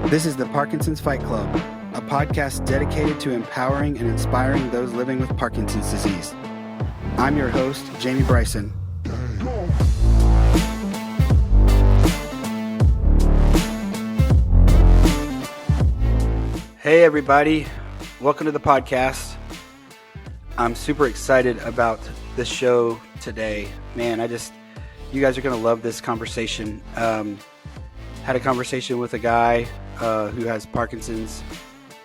This is the Parkinson's Fight Club, a podcast dedicated to empowering and inspiring those living with Parkinson's disease. I'm your host, Jamie Bryson. Hey everybody, welcome to the podcast. I'm super excited about this show today. Man, you guys are going to love this conversation. Had a conversation with a guy who has Parkinson's.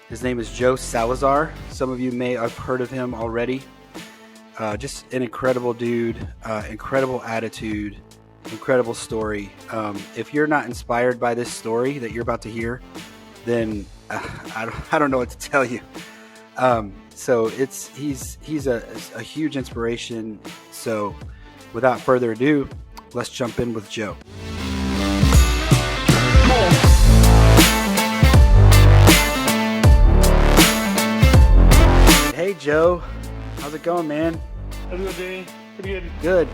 His name is Joe Salazar. Some of you may have heard of him already. Just an incredible dude, incredible attitude, incredible story. If you're not inspired by this story that you're about to hear, then I don't know what to tell you. So he's a huge inspiration. So without further ado, let's jump in with Joe. Hey Joe, how's it going, man? How's it going, Jamie? Pretty good. Good.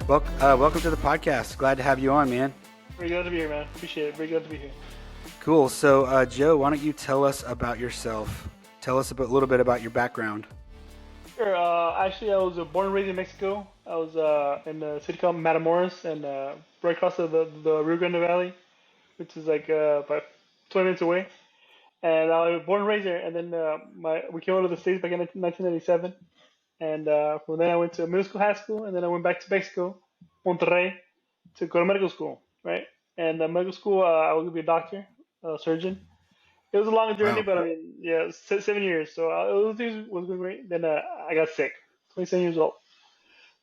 Welcome to the podcast. Glad to have you on, man. Very glad to be here, man. Appreciate it. Very glad to be here. Cool. So, Joe, why don't you tell us about yourself? Tell us a little bit about your background. Sure. Actually, I was born and raised in Mexico. I was in a city called Matamoros, and right across the Rio Grande Valley, which is like about 20 minutes away. And I was born and raised there, and then we came over to the States back in 1997. And from then I went to middle school, high school, and then I went back to Mexico, Monterrey, to go to medical school, right? And medical school, I was going to be a doctor, a surgeon. It was a long journey, Wow. but I mean, yeah, 7 years. So it was going great. Then I got sick, 27 years old.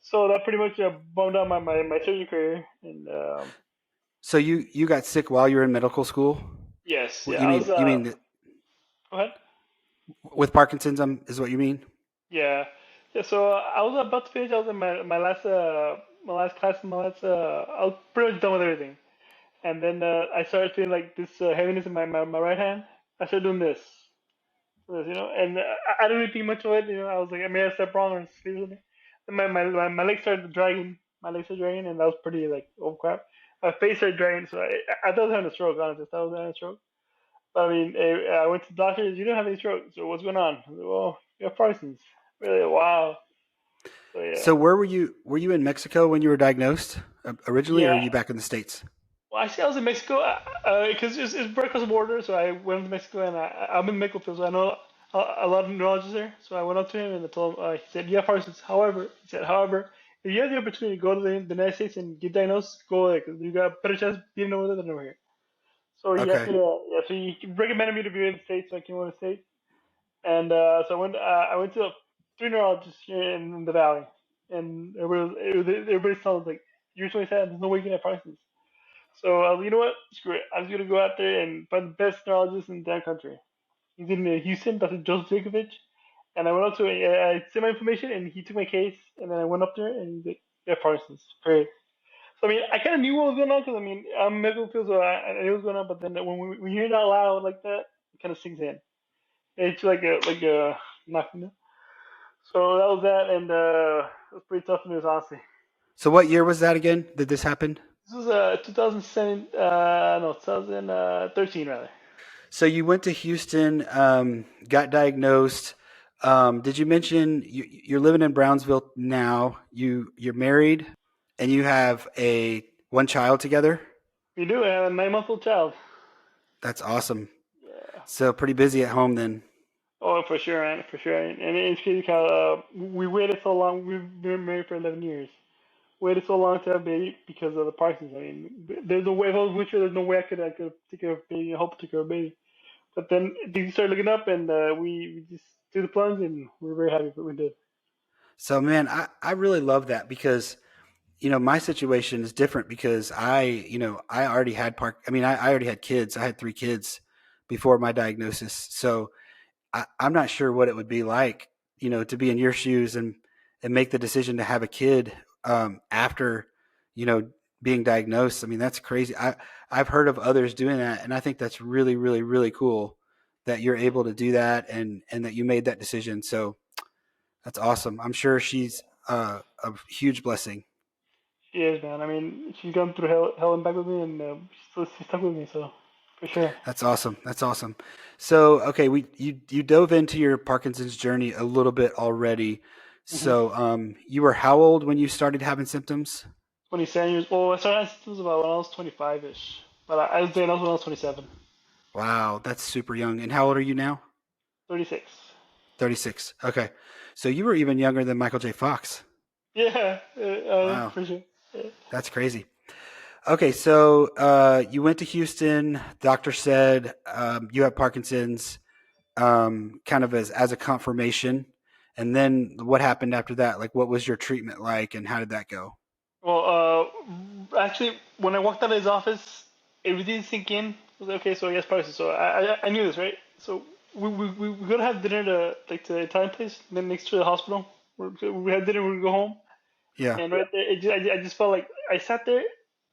So that pretty much bummed out my surgeon career. And So you got sick while you were in medical school? yes, What, yeah, I was. you mean Go ahead. with Parkinson's is what you mean? Yeah, yeah. So I was about to finish. I was in my last class, I was pretty much done with everything. And then I started feeling like this heaviness in my right hand. I started doing this, and I didn't really think much of it. I was like, I may have stepped wrong or sleep something. Then my legs started dragging. My legs started dragging, and that was pretty like, oh crap. My face started dragging, so I thought I was having a stroke. Honestly, I thought I was having a stroke. But I mean, I went to the doctor. You don't have any stroke, so what's going on? I was like, well, you have Parkinson's. Really? Wow. So yeah. So where were you? Were you in Mexico when you were diagnosed originally, or are Yeah. you back in the States? Well, actually, I was in Mexico because it's right across the border. So I went to Mexico, and I'm in the medical field, so I know a lot of neurologists there. So I went up to him and I told him, he said, "Yeah, Parsons. However, if you have the opportunity to go to the United States and get diagnosed, go there because you got a better chance of being over there than over here." So he asked Okay. me so he recommended me to be in the States, so I came over to the States. And so I went to 3 neurologists here in the valley, and everybody's telling us like, "You're 27. There's no way you can have Parsons." So I was like, you know what? Screw it. I'm just gonna go out there and find the best neurologist in the damn country. He's in Houston, Dr. Joseph Jakovich. And I went up to him, I sent my information, and he took my case. And then I went up there, and he's like, "Yeah, Parsons, great." So I mean, I kind of knew what was going on because I mean, I'm in medical field, so I knew what was going on. But then when you hear it out loud like that, it kind of sinks in. It's like a knock. So that was that, and it was pretty tough news, honestly. So what year was that again? Did this happen? This was 2007, no, 2013 rather. So you went to Houston, got diagnosed. Did you mention you're living in Brownsville now? You're married, and you have one child together. We do have a 9-month-old child. That's awesome. Yeah. So pretty busy at home then. Oh, for sure, man, for sure. And it's crazy how we waited so long. We've been married for 11 years. Waited so long to have a baby because of the Parkinson's. I mean, there's no way. If I was with you, there's no way I could take care of a baby. I hope to take care of a baby. But then things started looking up, and we just did the plunge, and we're very happy that we did. So man, I really love that because my situation is different because I already had I already had kids. I had 3 kids before my diagnosis. So I'm not sure what it would be like, to be in your shoes and make the decision to have a kid after, being diagnosed. I mean, that's crazy. I've heard of others doing that, and I think that's really, really, really cool that you're able to do that and that you made that decision. So that's awesome. I'm sure she's a huge blessing. She is, man. I mean, she's gone through hell and back with me, and she's stuck with me. So for sure. That's awesome. That's awesome. So, okay, you dove into your Parkinson's journey a little bit already. Hmm. So, you were how old when you started having symptoms? 27 years. Well, I started symptoms about when I was 25-ish, but I was diagnosed when I was 27. Wow, that's super young. And how old are you now? 36. 36. Okay. So you were even younger than Michael J. Fox. Yeah, Wow, for sure. that's crazy. Okay, so you went to Houston. Doctor said you have Parkinson's, kind of as a confirmation. And then what happened after that? Like, what was your treatment like, and how did that go? Well, actually, when I walked out of his office, it really didn't sink in. I was like, okay, so yes, Parsons. So I knew this, right? So we gonna have dinner to the Italian place, then next to the hospital. We had dinner, we go home, Yeah. and right there, I just felt like I sat there,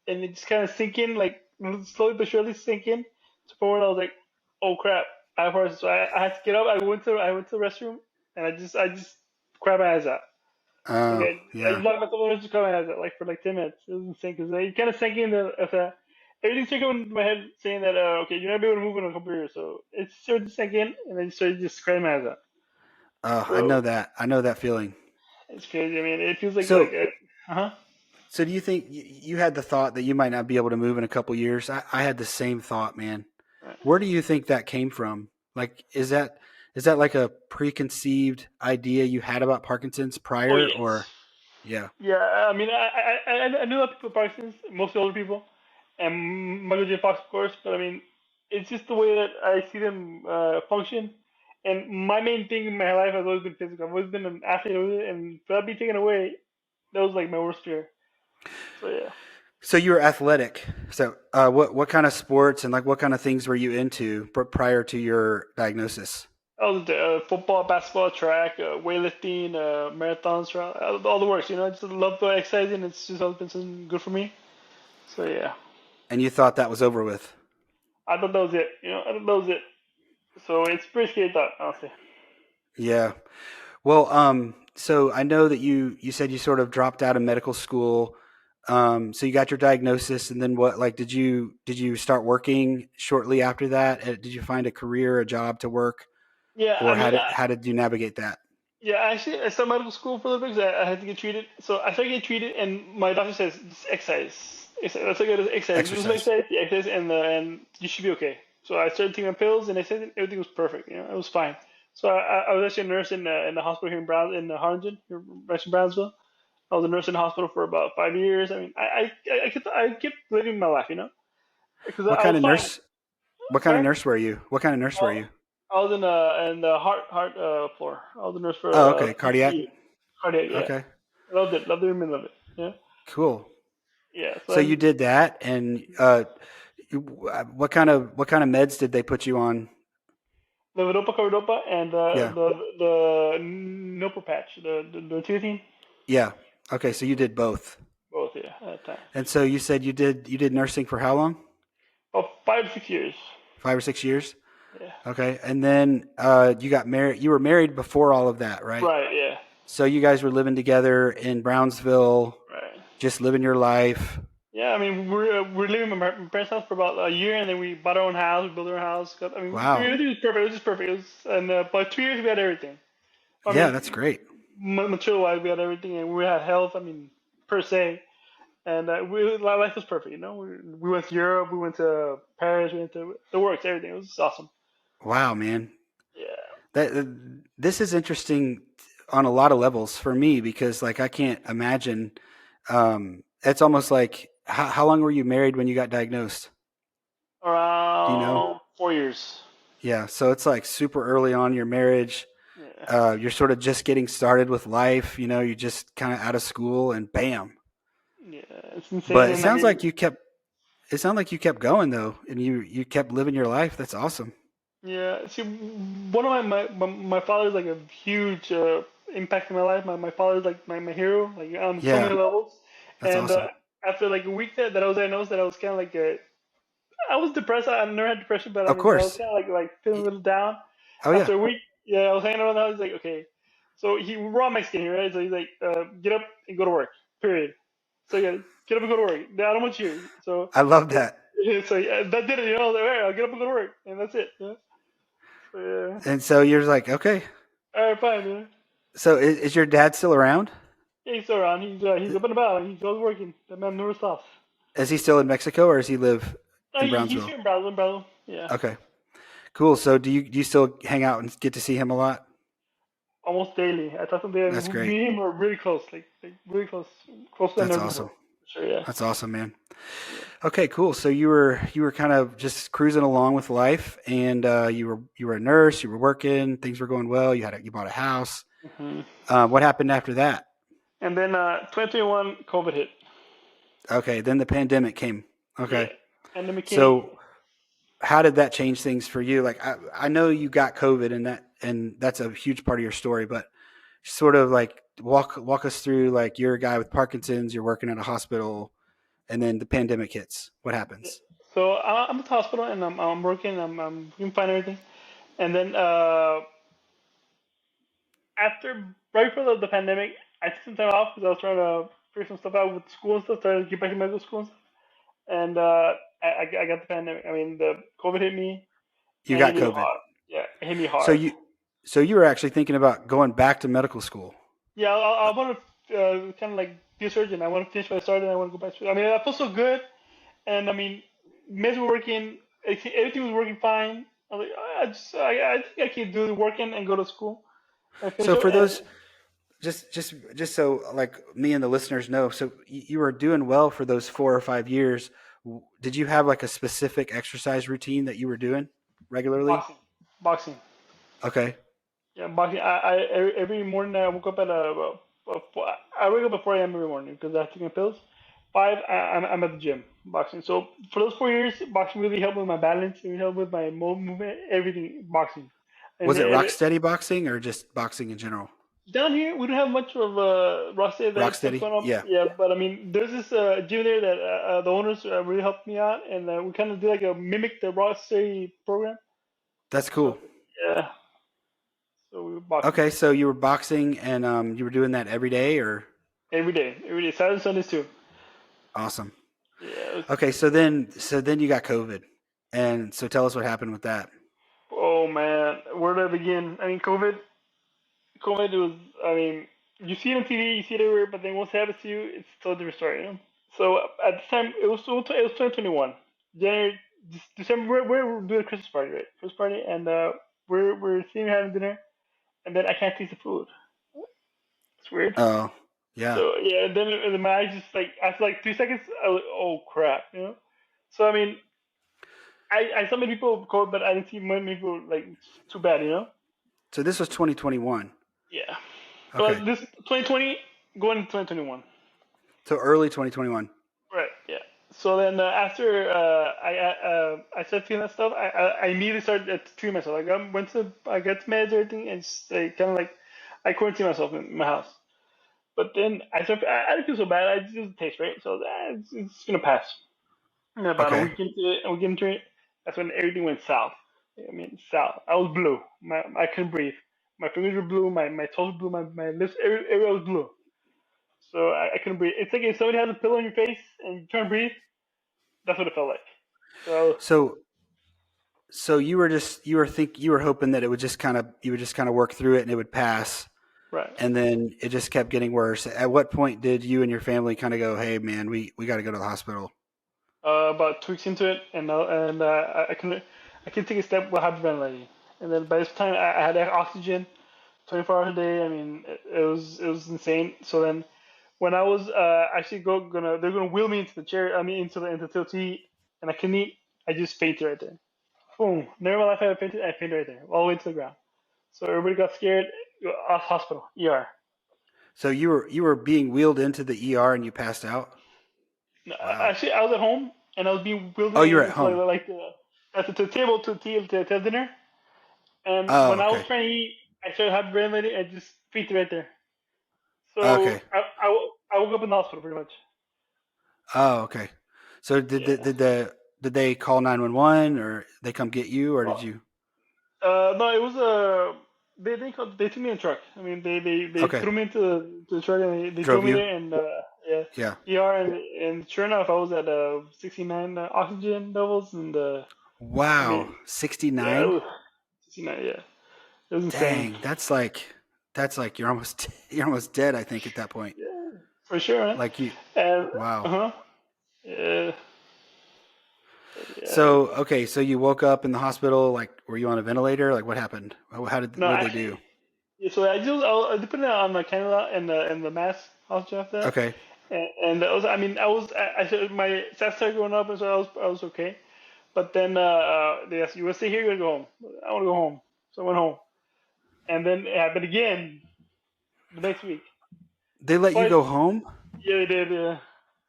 and it just kind of sink in, like slowly but surely sink in. To the point where I was like, oh crap, I have Parsons. So I had to get up. I went to the restroom, and I just grabbed my eyes out. Like Oh, I yeah. locked myself in the car and I like for like 10 minutes. It was insane because I kind of sank in everything started going into my head saying that okay, you're not be able to move in a couple years. So it started to sink in and then started just crying my eyes out. Oh, I So know that. I know that feeling. it's crazy. I mean, it feels like So, huh. so do you think you had the thought that you might not be able to move in a couple years? I had the same thought, man. Where do you think that came from? Like, is that like a preconceived idea you had about Parkinson's Oh prior, yes. or yeah, Yeah, I mean, I knew a lot of people with Parkinson's, mostly older people, and Michael J. Fox, of course. But I mean, it's just the way that I see them function. And my main thing in my life has always been physical. I've always been an athlete, and for that being taken away, that was like my worst fear. So yeah, so you were athletic. So, what kind of sports and like what kind of things were you into prior to your diagnosis? I was football, basketball, track, weightlifting, marathons, all the works. I just love the exercising. It's just always been something good for me. So yeah, And you thought that was over with? I thought that was it. I thought that was it. So it's pretty scary thought, honestly. Yeah. Well, so I know that you said you sort of dropped out of medical school. So you got your diagnosis, and then what? Like, did you start working shortly after that? Did you find a career, a job to work, Yeah, or I how mean, did how did you navigate that? yeah, actually, I started medical school for a little bit because I had to get treated. So I started getting treated, and my doctor says, just exercise. Let's look at exercise. Do some Exercise. exercise, yeah, exercise, and you should be okay. So I started taking my pills, and everything was perfect. It was fine. So I was actually a nurse in the hospital here in Harlingen, here right in Brownsville. I was a nurse in the hospital for about 5 years. I mean, I kept living my life, because What I kind was of fine. nurse? What kind of Sorry. nurse were you? What kind of nurse were Oh, you? I was in the heart floor. I was a nurse for Oh, okay, cardiac. CCU, cardiac. Yeah, Okay, loved it. Loved every minute of it. Yeah, cool. yeah. So So you did that, and what kind of meds did they put you on? levodopa, carbidopa, and Yeah, the Nopo patch, the teething. yeah. Okay, so you did both. Both, yeah, at times. And so you said you did nursing for how long? Oh, 5 6 years. 5 or 6 years. Yeah. Okay, and then you got married. You were married before all of that, right? Right. Yeah. So you guys were living together in Brownsville, Right. just living your life. Yeah, I mean, we're living in my parents' house for about a year, and then we bought our own house. We built our own house. I mean, Wow. everything was perfect. It was just perfect. And by 2 years we had everything. I Yeah, that's mean, great. material wise, we had everything, and we had health. I mean, per se, and life was perfect. We went to Europe, we went to Paris, we went to the works, everything. It was awesome. Wow, man. Yeah. This is interesting on a lot of levels for me because like I can't imagine. It's almost like how long were you married when you got diagnosed? Do you know? Around 4 years. Yeah, so it's like super early on in your marriage. Yeah. You're sort of just getting started with life. You're just kind of out of school, and bam. Yeah. It's insane, But it and I sounds mean, like you kept. It sounds like you kept going though, and you kept living your life. That's awesome. yeah. See, one of my father's like a huge impact in my life. My father is like my hero, like on so Yeah, many levels. that's And awesome. after like a week that I was diagnosed, that I was kind of like I was depressed. I never had depression, but I Of mean, but I was course. kind of like feeling a Y- little down. Oh yeah. After a week, yeah, I was hanging around the house. He's like, okay, so we're all Mexican here, right? So he's like, get up and go to work. Period. So yeah, get up and go to work. I don't want you. So I love that. So yeah, that did it. You know, like, all right, I'll get up and go to work, and that's it. Yeah. So yeah. And so you're like, okay. All right, fine. Yeah. So is your dad still around? Yeah, he's still around. He's up and about. He's always working. That man never stops. Is he still in Mexico or does he live in He's Brownsville? here in Brownsville, Brownsville. Yeah. Okay, cool. So do you still hang out and get to see him a lot? Almost daily. I talk to him daily. That's great. Me and him are really close. Like really close. Closer than That's ever awesome. before. For sure. Yeah. That's awesome, man. Yeah. Okay, cool. So you were kind of just cruising along with life, and you were a nurse. You were working. Things were going well. You bought a house. hmm What happened after that? And then 2021, COVID hit. Okay, then the pandemic came. Yeah. Okay, And then became so how did that change things for you? Like I know you got COVID, and that's a huge part of your story, but sort of like walk us through, like, you're a guy with Parkinson's. You're working at a hospital, and then the pandemic hits. What happens? so I'm at the hospital and I'm working. I'm doing fine and everything. And then after right before the pandemic, I took some time off because I was trying to figure some stuff out with school and stuff, trying to get back to medical school and stuff. And I got the pandemic. I mean, the COVID hit me You and it got hit me COVID. hard. Yeah, it hit me So hard. you were actually thinking about going back to medical school. Yeah, I want to kind of like be a surgeon. I want to finish what I started. I want to go back to. I mean, I feel so good, and I mean, meds were working. Everything was working fine. I was like, I think I can do the working and go to school and finish So up. for And those, just so like me and the listeners know, so you were doing well for those 4 or 5 years. Did you have like a specific exercise routine that you were doing regularly? boxing, boxing. Okay. Yeah, boxing. Every morning I woke up at I wake up at 4 a.m. every morning because I have to take my pills. Five, I'm at the gym boxing. So for those 4 years, boxing really helped with my balance. It really helped with my movement, everything. Boxing. And Was it rock steady boxing or just boxing in general? down here we don't have much of roster Rock that stuff steady? going on. Yeah. Yeah, but I mean, there's this gym there that the owners really helped me out, and we kind of did like a mimic the roster program. That's So cool. yeah, so we were boxing Okay, so you were boxing and you were doing that every day, or every day, Saturday, Sundays too. awesome. Yeah, it was. Okay, so then you got COVID. And so tell us what happened with that. Oh man, where do I begin? I mean, COVID was. I mean, you see it on TV, you see it everywhere, but then once it happens to you, it's still a different story, you know. So at the time, it was 2021, January, December. We're doing a Christmas party, right? Christmas party, and we're sitting having dinner, and then I can't taste the food. It's weird. Oh, yeah. So yeah, and then my eyes just like after like 3 seconds, I was like, oh crap, you know. So I mean, I saw many people COVID, but I didn't see many people like too bad, you know. So this was 2021. Yeah. So Okay. this 2020 going into 2021. So early 2021. Right. Yeah. So then after I started feeling that stuff, I immediately started to treat myself. I got meds and everything, and just like, kind of like I quarantined myself in my house. But then I didn't feel so bad. I just didn't taste right, so it's gonna pass. And about a Okay. week into it, that's when everything went south. I mean, south. I was blue. I couldn't breathe. My fingers were blue. My toes were blue. My lips, everywhere was blue. So I couldn't breathe. It's like if somebody has a pillow on your face and you try to breathe. That's what it felt like. So So you were hoping that it would just kind of you would just kind of work through it and it would pass, right. and then it just kept getting worse. At what point did you and your family kind of go, "Hey man, we got to go to the hospital"? About 2 weeks into it, and I can take a step with hyperventilating. And then by this time I had oxygen 24 hours a day. I mean, it was insane. So then when I was actually they're gonna wheel me into the chair. I mean into the TLT, and I couldn't eat. I just fainted right there. Boom. Never in my life have I fainted. I fainted right there, all the way to the ground. So everybody got scared. Hospital, ER. So you were being wheeled into the ER and you passed out. No, Wow. actually, I was at home and I was being wheeled Oh, you're at into home. the table to dinner. And Oh, when I was okay. trying to eat, I started hyperventilating and just fainted right there. So Okay. I woke up in the hospital pretty much. Oh, okay. So did the, Yeah. did they call 911 or they come get you, or did you? No, it was they took me in a truck. I mean, they Okay. threw me into the truck and they drove Drove me you? there and yeah, Yeah. ER and sure enough, I was at 69 oxygen levels and I Wow. mean, yeah, it 69? was 69. Yeah, it was insane. Dang, that's like you're almost dead, I think, at that point. Yeah, for sure, man. Like you And wow. yeah, yeah. So, okay, so you woke up in the hospital, like were you on a ventilator? Like what happened? No, What did they actually, do? yeah, so I did put it on my cannula and the mask also after that. Okay. And that was, I mean, I said my stats started going up, and so I was okay. But then they asked, "You want to stay here? You want to go home?" I want to go home, so I went home. And then it happened again the next week. They let you Twice, go home? yeah, they did, yeah.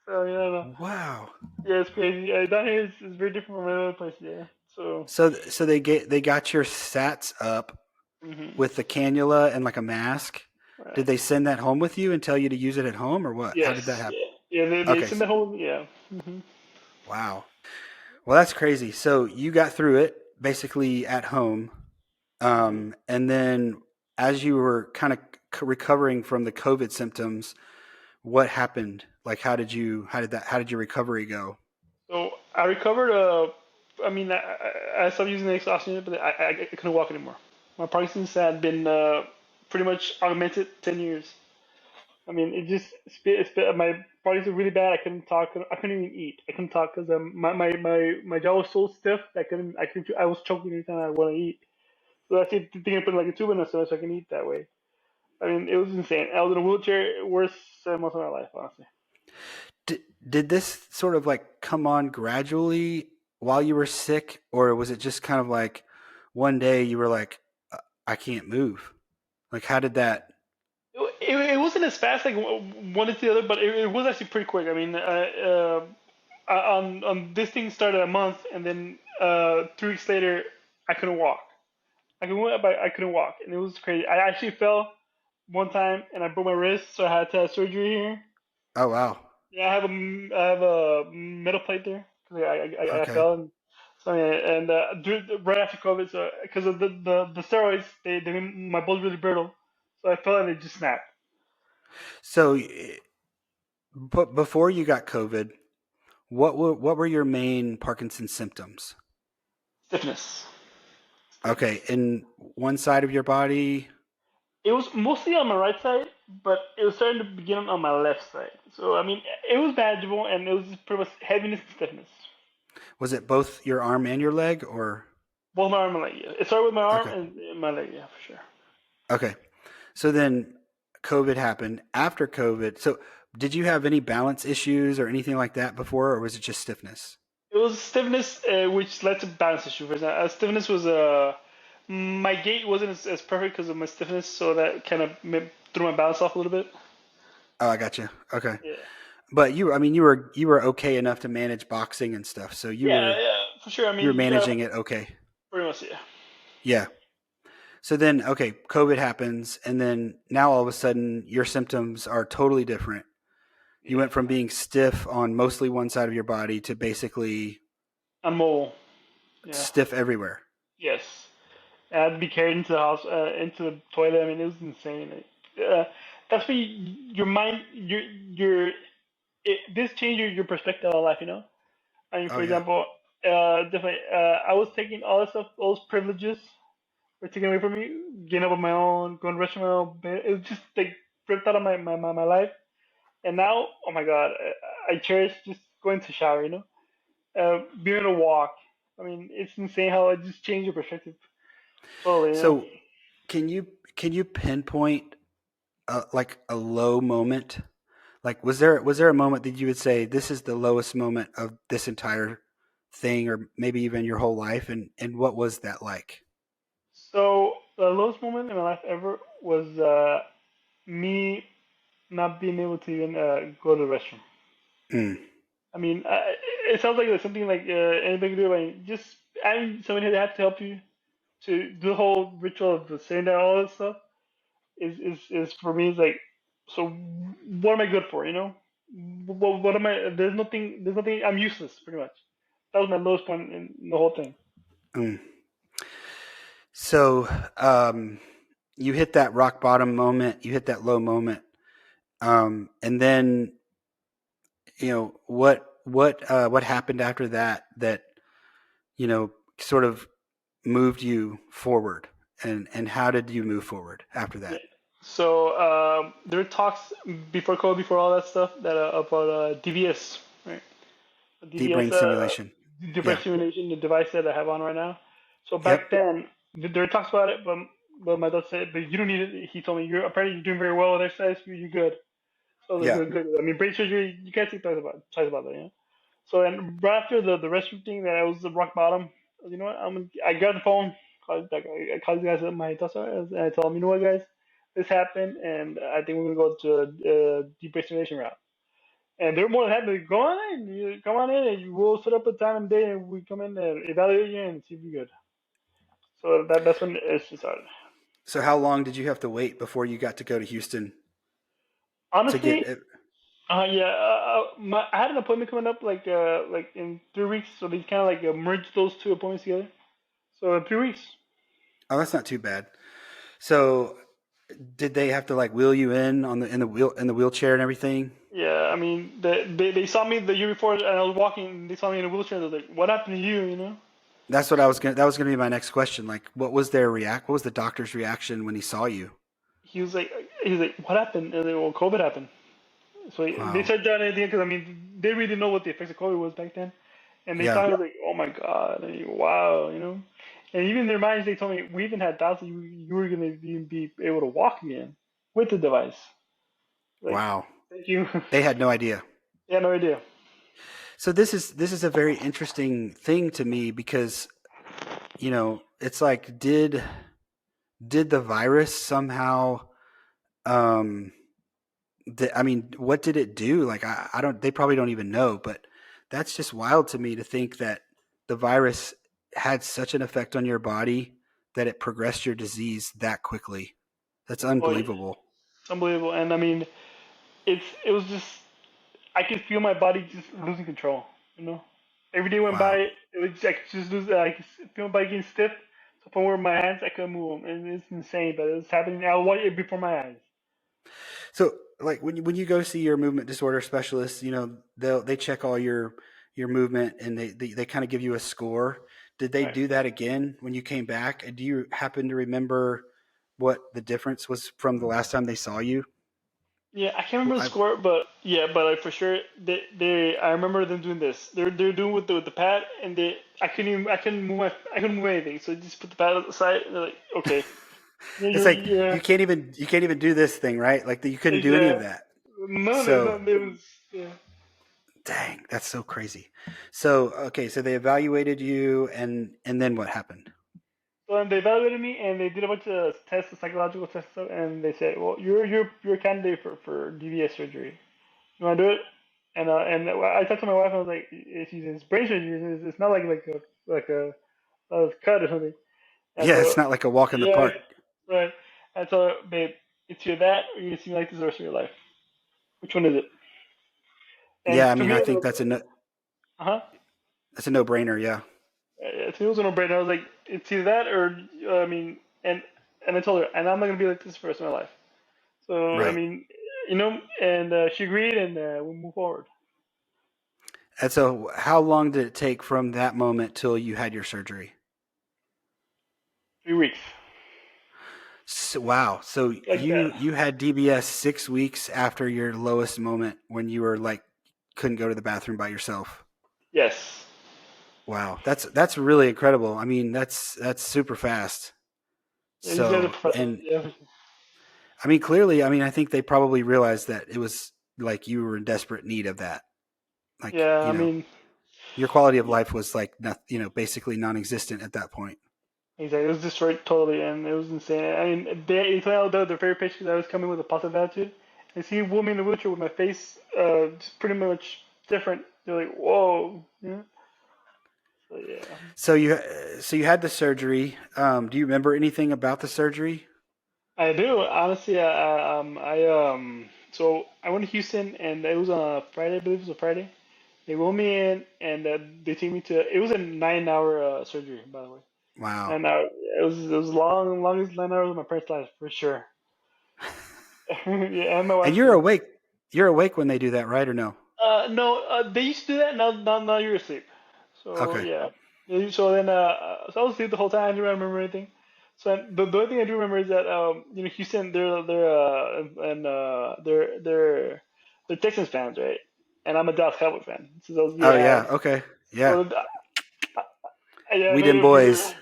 So yeah, no. Wow. Yeah, it's crazy. Down here is very different from other places. Yeah. So So they got your sats up hmm with the cannula and like a mask. Did right. they send that home with you and tell you to use it at home or what? How Yes, did that happen? yeah, yeah. They Okay. sent the whole, yeah. Wow. Well, that's crazy. So you got through it basically at home. Hmm. And then as you were kind of recovering from the COVID symptoms, what happened? Like, how did your recovery go? So I recovered. I mean, I stopped using the oxygen, but I couldn't walk anymore. My Parkinson's had been pretty much augmented 10 years. I mean, my Parkinson's was really bad. I couldn't talk. I couldn't even eat. I couldn't talk because my jaw was so stiff that I was choking every time I want to eat. So I keep thinking of putting like a tube in my stomach so I can eat that way. I mean, it was insane. I was in a wheelchair worse than most of my life, honestly. Did this sort of like come on gradually while you were sick, or was it just kind of like one day you were like, I can't move? Like, how did that? It wasn't as fast like one to the other, but it was actually pretty quick. I mean, on this thing started a month, and then 3 weeks later, I couldn't walk. I could walk, but I couldn't walk, and it was crazy. I actually fell one time, and I broke my wrist, so I had to have surgery here. Oh, wow. Yeah, I have a metal plate there because I Okay. fell, and so yeah, and right after COVID, so because of the steroids, they made my bones really brittle, so I fell and it just snapped. So, but before you got COVID, what were your main Parkinson's symptoms? Stiffness. Okay, Stiffness. in one side of your body, It was mostly on my right side, but it was starting to begin on my left side. So I mean, it was manageable, and it was just pretty much heaviness and stiffness. was it both your arm and your leg, or Both my arm and leg. Yeah. It started with my arm okay, and my leg. Yeah, for sure. okay. So then COVID happened. After COVID, so did you have any balance issues or anything like that before, or was it just stiffness? It was stiffness, which led to balance issue. For example, stiffness was my gait wasn't as perfect because of my stiffness, so that kind of threw my balance off a little bit. Oh, I got you. Okay, Yeah. but I mean, you were okay enough to manage boxing and stuff, so you Yeah, were yeah, for sure. I you were mean, managing it okay. pretty much, yeah. Yeah. So then, okay, COVID happens, and then now all of a sudden your symptoms are totally different. You Yeah. went from being stiff on mostly one side of your body to basically I'm mobile. Yeah. stiff everywhere. Yes. I had to be carried into the house, into the toilet. I mean, it was insane. That's when your mind, this changed your perspective on life. I mean, Oh for yeah. example, definitely, I was taking all this stuff, all those privileges were taken away from me. Getting up on my own, going to restaurant on my own. It was just like ripped out of my life. And now, oh my God, I cherish just going to shower. Being able to walk. I mean, it's insane how it just changed your perspective totally. So can you pinpoint like a low moment? Like was there a moment that you would say this is the lowest moment of this entire thing, or maybe even your whole life, and what was that like? So the lowest moment in my life ever was me not being able to even go to the restroom. Mm. I mean, it sounds like there's something like anybody can do. Like just having somebody that has to help you to do the whole ritual of the saying that all this stuff is for me is like, so what am I good for? What am I? There's nothing. I'm useless pretty much. That was my lowest point in the whole thing. Mm. So, um, you hit that rock bottom moment, you hit that low moment, and then what happened after that that sort of moved you forward, and how did you move forward after Yeah. that? So there were talks before COVID, before all that stuff, that about DVS, right? Deep DVS, brain stimulation. different Yeah. stimulation, the device that I have on right now. So back Yep. then, there were talks about it, but my dad said, but you don't need it. He told me, you're apparently you're doing very well with exercise. You're good. So I was like, Yeah. good, good. I mean, brain surgery, you can't think twice about that, yeah. So and right after the restroom thing, that I was the rock bottom. You know what? I got the phone. I called you guys at my Tesla, and I told them, you know what, guys, this happened, and I think we're gonna go to a deep brain stimulation route. And they're more than happy to go on in. You come on in, and we'll set up a time and day, and we come in and evaluate you and see if you're good. So that's when it started. So how long did you have to wait before you got to go to Houston to get Honestly, it? yeah, I had an appointment coming up like in 3 weeks, so they kind of like merged those two appointments together. So in 3 weeks. Oh, that's not too bad. So did they have to like wheel you in on the in the wheelchair and everything? Yeah, I mean, they saw me the year before, and I was walking. They saw me in a wheelchair. They're like, "What happened to you?" You know? That's what I was gonna. That was gonna be my next question. Like, what was their react? What was the doctor's reaction when he saw you? He was like, "What happened?" And they, well, COVID happened. So they Wow. started doing anything because I mean, they really didn't know what the effects of COVID was back then, and they Yeah. saw it like, "Oh my God, and, wow," you know. And even in their minds, they told me we even had doubts that you were gonna even be able to walk again with the device. Like, Wow. thank you. They had no idea. Yeah, no idea. So this is a very interesting thing to me because it's like did the virus somehow um I mean, what did it do? Like, I don't, they probably don't even know, but that's just wild to me to think that the virus had such an effect on your body that it progressed your disease that quickly. That's Oh, yeah. unbelievable. Unbelievable. And I mean, it was just I could feel my body just losing control. You know, every day went by, Wow. it was I could just lose. I could feel my body getting stiff to the point where my hands I couldn't move them, and it's insane. But it's happening. I watch it before my eyes. So, like when you go see your movement disorder specialist, they check all your movement and they kind of give you a score. Did they Right. do that again when you came back? And do you happen to remember what the difference was from the last time they saw you? Yeah, I can't remember the I, score, but yeah, but like for sure, they I remember them doing this. They're doing with the pad, and I couldn't move anything. So they just put the pad aside, and they're like, okay, It's like yeah, you can't even do this thing, right? Like you couldn't do any of yeah. that. None of So, them. It was yeah. dang, that's so crazy. So, okay, so they evaluated you and then what happened? So they evaluated me and they did a bunch of tests, psychological tests, and they said, "Well, you're a candidate for DVS surgery. You want to do it?" And I talked to my wife. And I was like, "It's brain surgery. It's not like a cut or something." And Yeah, so it's not like a walk in the yeah, park. right. And so, babe, it's either that or you seem like this the rest of your life. Which one is it? Yeah, And I to mean, me, I it think was that's uh-huh. a no-brainer, yeah. To me, it was a no-brainer. I was like, it's either that or I mean, and I told her, and I'm not gonna be like this for the rest of my life. So I Right. mean, and she agreed, and we moved forward. And so how long did it take from that moment till you had your surgery? 3 weeks, So, wow. So like that. you had DBS 6 weeks after your lowest moment when you were like couldn't go to the bathroom by yourself. Yes. Wow. That's really incredible. I mean, that's super fast. Yeah, these guys are So, professionals. and Yeah. I mean, clearly, I mean, I think they probably realized that it was like you were in desperate need of that. Like, Yeah. I mean, your quality of life was like not, basically non-existent at that point. exactly. It was destroyed totally, and it was insane. I mean, they told me the very patient I was coming with a positive attitude, and see me in the wheelchair with my face just pretty much different. They're like, whoa. Yeah. So yeah. So you had the surgery. Do you remember anything about the surgery? I do honestly. So I went to Houston, and it was on a Friday. I believe it was a Friday. They rolled me in, and they take me to. It was a 9 hour surgery, by the way. Wow. And it was longest 9 hours of my parents' life for sure. Yeah, and my And wife you're too. awake. You're awake when they do that, right or no? No, they used to do that. Now you're asleep. So Okay. yeah. So then, so I was asleep the whole time. I don't remember anything. So the only thing I do remember is that Houston, they're Texans fans, right? And I'm a Dallas Cowboy fan. So those Oh yeah. yeah. Okay. Yeah. So yeah, I We know them you're familiar. boys.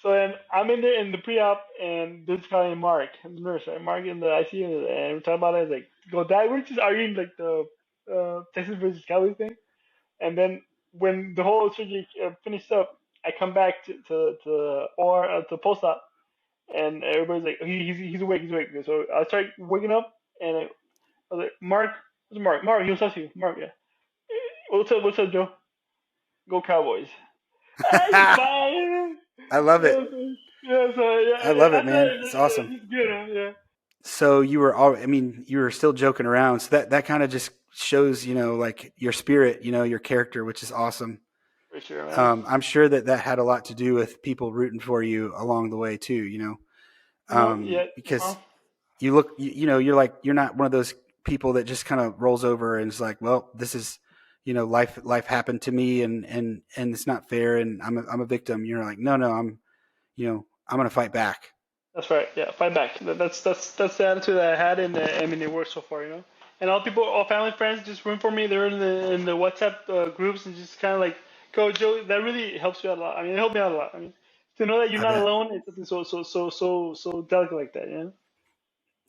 So then I'm in there in the pre-op, and this guy named Mark, the nurse, right? Mark in the ICU, and we're talking about it. Like, go, Dad, we're just arguing like the Texans versus Cowboys thing. And then when the whole surgery finished up, I come back to or to post op, and everybody's like, he's awake, he's awake. So I start waking up, and I was like, Mark, what's Mark? Mark, he was talking to you. Mark, yeah. What's up, Joe? Go Cowboys. It's I fine. love it. Yeah, so I yeah, love it, after that, man. It's awesome. it's good, huh? Yeah, So you were all, I mean, you were still joking around. So that kind of just shows, like your spirit, your character, which is awesome. for sure, man. I'm sure that had a lot to do with people rooting for you along the way too, Yeah, because you look, you're not one of those people that just kind of rolls over and is like, well, this is, life happened to me and it's not fair. And I'm a victim. You're like, no, I'm going to fight back. that's right. Yeah, fight back. That's the attitude that I had, and I mean, it worked so far, you know. And all people, all family, friends, just room for me. They're in the WhatsApp groups and just kind of like, go, Joe. That really helps you out a lot. I mean, it helped me out a lot. I mean, to know that you're I not bet. alone, it's something so delicate like that, you know.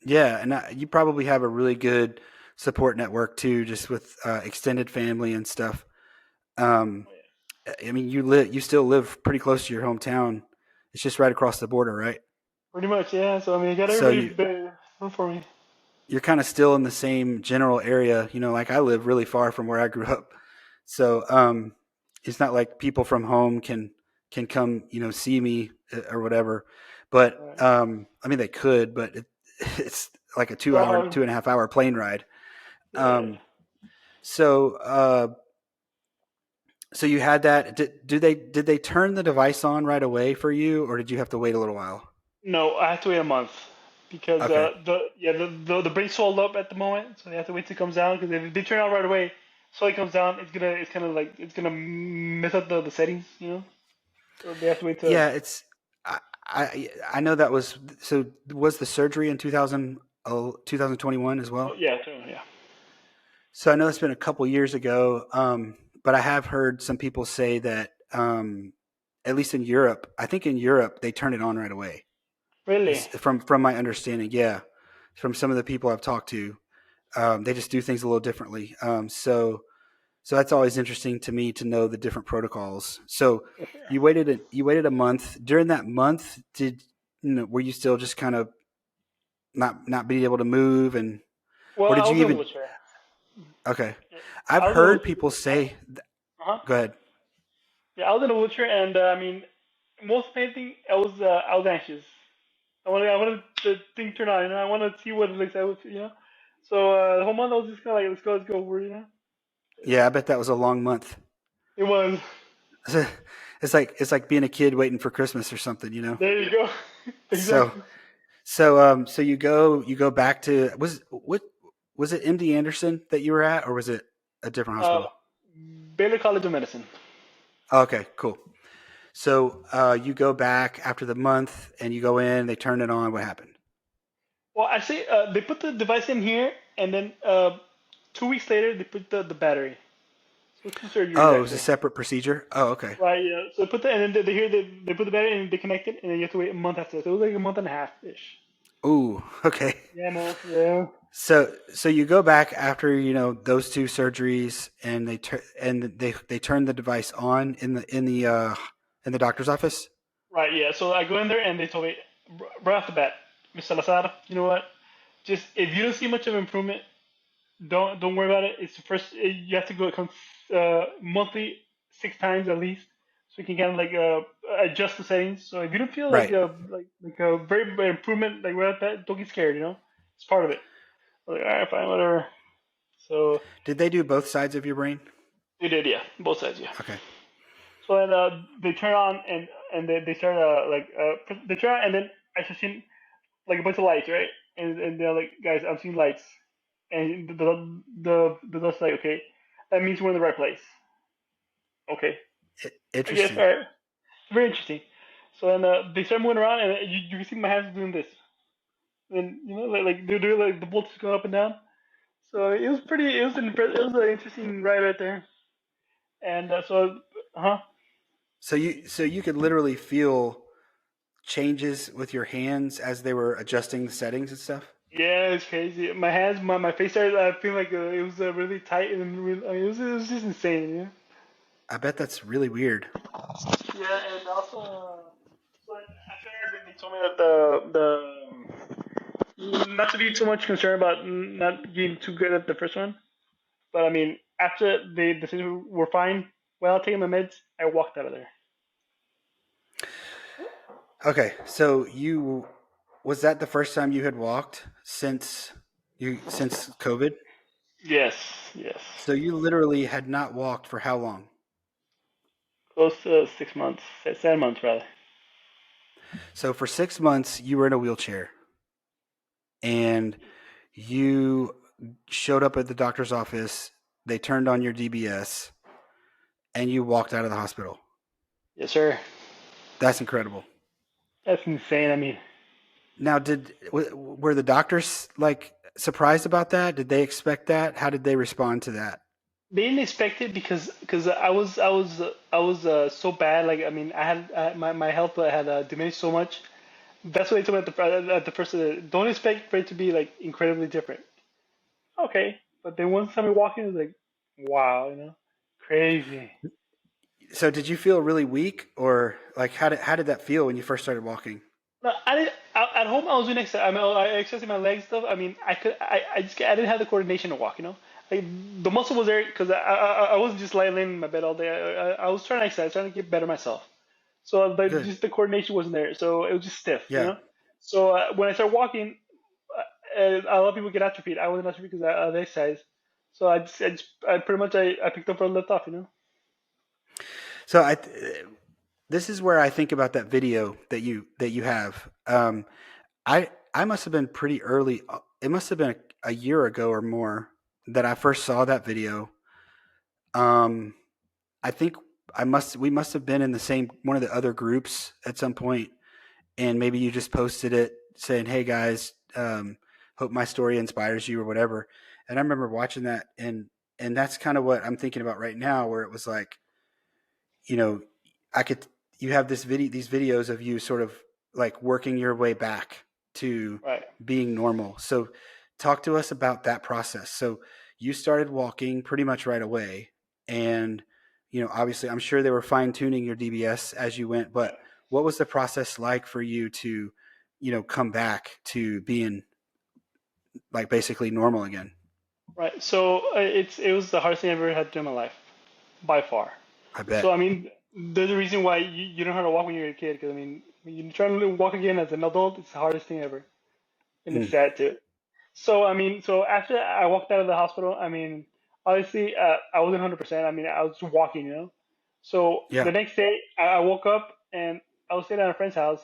Yeah. And you probably have a really good support network too, just with extended family and stuff. Um, I mean, you still live pretty close to your hometown. It's just right across the border, right? Pretty much, yeah. So I mean, I got So everybody room for me. you're kind of still in the same general area, like I live really far from where I grew up. So it's not like people from home can come, see me or whatever. But Right. I mean, they could, but it's like a So 2 hour, hard. 2.5 hour plane ride. Right. Um, so so you had that. Did they turn the device on right away for you, or did you have to wait a little while? No, I have to wait a month because Okay. the brain swelled up at the moment, so they have to wait till it comes down. Because if they turn it on right away, so it comes down, it's kind of like it's gonna mess up the settings, you know. So they have to wait till. Yeah, I know that was so. Was the surgery in 2021 as Oh well? yeah, yeah. So I know it's been a couple years ago, but I have heard some people say that at least in Europe, I think in Europe they turn it on right away. Really? Is from my understanding, yeah, from some of the people I've talked to, they just do things a little differently. So that's always interesting to me to know the different protocols. So For sure. you waited a month. During that month, were you still just kind of not being able to move Well, or I did you was in a even wheelchair. okay. Yeah, I've I was in a heard wheelchair. people say Uh huh. go ahead. Yeah, I was in a wheelchair, and I mean, most of anything, I was anxious. I wanted the thing turned on, you know. I wanted to see what it looks like, you know. So the whole month I was just kind of like, let's go, you know. Yeah, I bet that was a long month. It was. It's like being a kid waiting for Christmas or something. There you go. So Exactly. so you go back to was it MD Anderson that you were at or was it a different Uh, hospital? Baylor College of Medicine. Oh, okay, cool. So you go back after the month and you go in, they turn it on. What happened? Well, actually, they put the device in here, and then 2 weeks later they put the battery. So two surgeries Oh, it was a actually. separate procedure. Oh, okay. Right. Yeah. So they put the and then they put the battery and they connect it, and then you have to wait a month after. So it was like a month and a half ish. Ooh, okay. Yeah, man. Yeah. So you go back after those two surgeries, and they turn the device on in the doctor's office. Right. Yeah. So I go in there and they told me right off the bat, Mr. Salazar, you know what? Just if you don't see much of improvement, don't worry about it. It's the first. You have to go monthly 6 times at least, so you can kind of like adjust the settings. So if you don't feel like Right. like a very big improvement like right at that, don't get scared. You know, it's part of it. I was like, all right, fine, whatever. So Did they do both sides of your brain? they did, yeah, both sides, yeah. Okay. So then they turn on, and and they start they turn, and then I start seeing like a bunch of lights, right? And they're like, guys, I'm seeing lights, and the nurse like, okay, that means we're in the right place. Okay, I guess, all Interesting. right, very interesting. So then they start moving around, and you can see my hands doing this, and like they're doing like the bolts going up and down. So it was an interesting ride right there, and So you could literally feel changes with your hands as they were adjusting the settings and stuff. yeah, it's crazy. My hands, my face started feeling like it was really tight and really, I mean, it was just insane, yeah. I bet that's really weird. Yeah, and also, so after that, they told me that not to be too much concerned about not getting too good at the first one, but I mean, after they said we're fine, well, taking my meds, I walked out of there. Okay, so you was that the first time you had walked since COVID? Yes, yes, So you literally had not walked for how long? close to 6 months, 7 months rather. So for 6 months you were in a wheelchair and you showed up at the doctor's office. They turned on your DBS and you walked out of the hospital. Yes, sir. That's incredible. That's insane. I mean, Now, were the doctors like surprised about that? Did they expect that? How did they respond to that? they didn't expect it because I was so bad. Like I mean, my health had diminished so much. That's what they told me at the first. Don't expect for it to be like incredibly different. Okay, but then once time we walk in, it's like, wow, crazy. So, did you feel really weak, or like how did that feel when you first started walking? No, I didn't. At home, I was doing exercise. I mean, I exercising my legs stuff. I mean, I didn't have the coordination to walk. Like the muscle was there because I wasn't just lying in my bed all day. I was trying to exercise, trying to get better myself. So Good. just the coordination wasn't there. So it was just stiff. Yeah. So when I started walking, a lot of people get atrophied. I wasn't atrophied because I exercise. So I pretty much I picked up where I left off. So this is where I think about that video that you have. I must have been pretty early. It must have been a year ago or more that I first saw that video. Um, I think we must have been in the same one of the other groups at some point, and maybe you just posted it saying, "Hey guys, hope my story inspires you" or whatever. And I remember watching that, and that's kind of what I'm thinking about right now, where it was like, you know, I could you have these videos of you sort of like working your way back to Right. being normal. So talk to us about that process. So you started walking pretty much right away, and obviously I'm sure they were fine tuning your DBS as you went, Right. but what was the process like for you to come back to being like basically normal again? Right. So it was the hardest thing I've ever had to do in my life, by far. I So bet. I mean, there's a reason why you don't know how to walk when you're a kid. Because I mean, when you try to walk again as an adult, it's the hardest thing ever, and it's Mm, sad too. So I mean, so after I walked out of the hospital, I mean, obviously I wasn't 100%. I mean, I was just walking. So yeah. the next day, I woke up and I was staying at a friend's house,